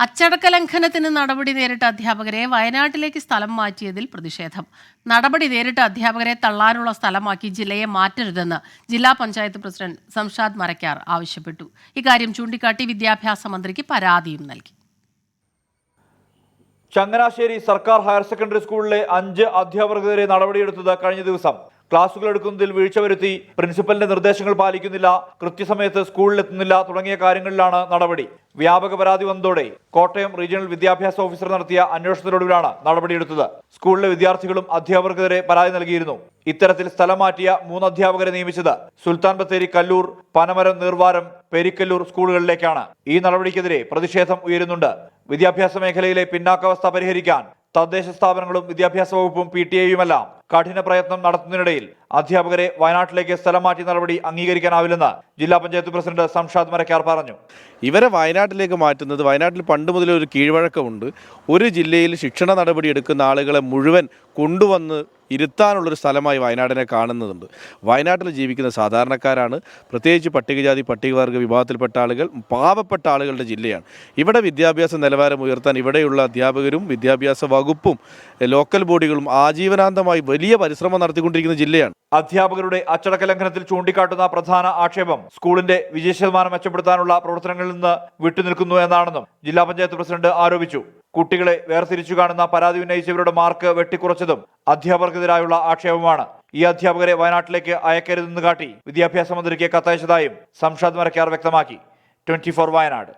അച്ചടക്ക ലംഘനത്തിന് നടപടി നേരിട്ട അധ്യാപകരെ വയനാട്ടിലേക്ക് സ്ഥലം മാറ്റിയതിൽ പ്രതിഷേധം. നടപടി നേരിട്ട അധ്യാപകരെ തള്ളാനുള്ള സ്ഥലമാക്കി ജില്ലയെ മാറ്റരുതെന്ന് ജില്ലാ പഞ്ചായത്ത് പ്രസിഡന്റ് സംഷാദ് മരക്കാർ ആവശ്യപ്പെട്ടു. ഇക്കാര്യം ചൂണ്ടിക്കാട്ടി വിദ്യാഭ്യാസ മന്ത്രിക്ക് പരാതിയും നൽകി. ചങ്ങനാശ്ശേരി സർക്കാർ ഹയർ സെക്കൻഡറി സ്കൂളിലെ 5 അധ്യാപകർക്കെതിരെ നടപടിയെടുത്തത് കഴിഞ്ഞ ദിവസം. ക്ലാസുകൾ എടുക്കുന്നതിൽ വീഴ്ച വരുത്തി, പ്രിൻസിപ്പലിന്റെ നിർദ്ദേശങ്ങൾ പാലിക്കുന്നില്ല, കൃത്യസമയത്ത് സ്കൂളിലെത്തുന്നില്ല തുടങ്ങിയ കാര്യങ്ങളിലാണ് നടപടി. വ്യാപക പരാതി വന്നതോടെ കോട്ടയം റീജിയണൽ വിദ്യാഭ്യാസ ഓഫീസർ നടത്തിയ അന്വേഷണത്തിനൊടുവിലാണ് നടപടിയെടുത്തത്. സ്കൂളിലെ വിദ്യാർത്ഥികളും അധ്യാപകർക്കെതിരെ പരാതി നൽകിയിരുന്നു. ഇത്തരത്തിൽ സ്ഥലം മാറ്റിയ 3 അധ്യാപകരെ നിയമിച്ചത് സുൽത്താൻ ബത്തേരി കല്ലൂർ, പനമരം, നീർവാരം, പെരിക്കല്ലൂർ സ്കൂളുകളിലേക്കാണ്. ഈ നടപടിക്കെതിരെ പ്രതിഷേധം ഉയരുന്നുണ്ട്. വിദ്യാഭ്യാസ മേഖലയിലെ പിന്നാക്കാവസ്ഥ പരിഹരിക്കാൻ തദ്ദേശ സ്ഥാപനങ്ങളും വിദ്യാഭ്യാസ വകുപ്പും PTA-യുമെല്ലാം കഠിന പ്രയത്നം നടത്തുന്നതിനിടയിൽ അധ്യാപകരെ വയനാട്ടിലേക്ക് സ്ഥലം മാറ്റി നടപടി അംഗീകരിക്കാനാവില്ലെന്ന് ജില്ലാ പഞ്ചായത്ത് പ്രസിഡന്റ് സംഷാദ് മരക്കാർ പറഞ്ഞു. ഇവരെ വയനാട്ടിലേക്ക് മാറ്റുന്നത്, വയനാട്ടിൽ പണ്ട് മുതലേ ഒരു കീഴ്വഴക്കമുണ്ട്. ഒരു ജില്ലയിൽ ശിക്ഷണ നടപടി എടുക്കുന്ന ആളുകളെ മുഴുവൻ കൊണ്ടുവന്ന് ഇരുത്താനുള്ളൊരു സ്ഥലമായി വയനാടിനെ കാണുന്നുണ്ട്. വയനാട്ടിൽ ജീവിക്കുന്ന സാധാരണക്കാരാണ്, പ്രത്യേകിച്ച് പട്ടികജാതി പട്ടികവർഗ വിഭാഗത്തിൽപ്പെട്ട ആളുകൾ, പാവപ്പെട്ട ആളുകളുടെ ജില്ലയാണ്. ഇവിടെ വിദ്യാഭ്യാസ നിലവാരം ഉയർത്താൻ ഇവിടെയുള്ള അധ്യാപകരും വിദ്യാഭ്യാസ വകുപ്പും ലോക്കൽ ബോഡികളും ആജീവനാന്തമായി വലിയ പരിശ്രമം നടത്തിക്കൊണ്ടിരിക്കുന്ന ജില്ലയാണ്. അധ്യാപകരുടെ അച്ചടക്ക ലംഘനത്തിൽ ചൂണ്ടിക്കാട്ടുന്ന പ്രധാന ആക്ഷേപം സ്കൂളിന്റെ വിജയശതമാനം മെച്ചപ്പെടുത്താനുള്ള പ്രവർത്തനങ്ങളിൽ നിന്ന് വിട്ടുനിൽക്കുന്നു എന്നാണെന്നും ജില്ലാ പഞ്ചായത്ത് പ്രസിഡന്റ് ആരോപിച്ചു. കുട്ടികളെ വേർതിരിച്ചു കാണുന്ന പരാതി ഉന്നയിച്ചവരുടെ മാർക്ക് വെട്ടിക്കുറച്ചതും അധ്യാപകർക്കെതിരായുള്ള ആക്ഷേപമാണ്. ഈ അധ്യാപകരെ വയനാട്ടിലേക്ക് അയക്കരുതെന്ന് കാട്ടി വിദ്യാഭ്യാസ മന്ത്രിക്ക് കത്തയച്ചതായും സംഷാദ് മരക്കാർ വ്യക്തമാക്കി. 24 വയനാട്.